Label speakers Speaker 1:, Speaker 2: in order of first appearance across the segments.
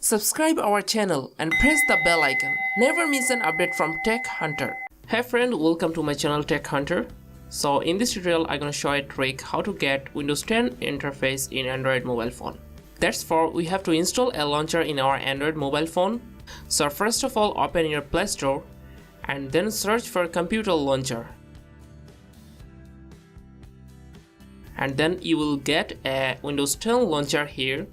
Speaker 1: Subscribe our channel and press the bell icon. Never miss an update from Tech Hunter. Hey friend, welcome to my channel Tech Hunter. So in this tutorial I'm gonna show a trick how to get Windows 10 interface in Android mobile phone. That's for we have to install a launcher in our Android mobile phone. So first of all, open your Play Store and then search for computer launcher. And then you will get a Windows 10 launcher here.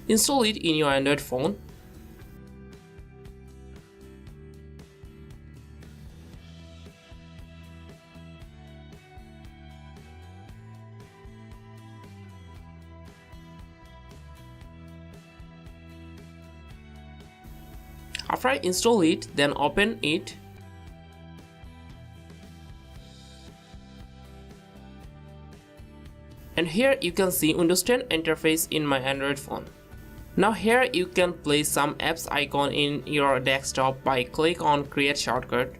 Speaker 1: Install it in your Android phone. After I install it, then open it. And here you can see Windows 10 interface in my Android phone. Now here you can place some apps icon in your desktop by click on create shortcut.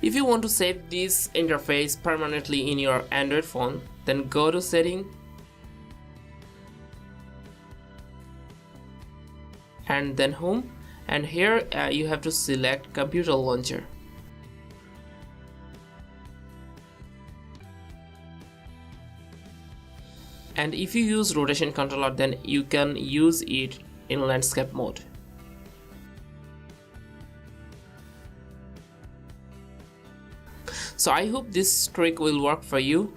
Speaker 1: If you want to save this interface permanently in your Android phone, then go to setting and then home, and here you have to select computer launcher. And if you use rotation controller, then you can use it in landscape mode. So I hope this trick will work for you.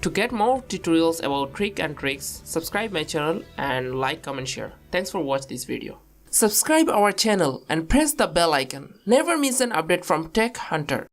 Speaker 1: To get more tutorials about trick and tricks, subscribe my channel and like, comment, share. Thanks for watching this video. Subscribe our channel and press the bell icon. Never miss an update from Tech Hunter.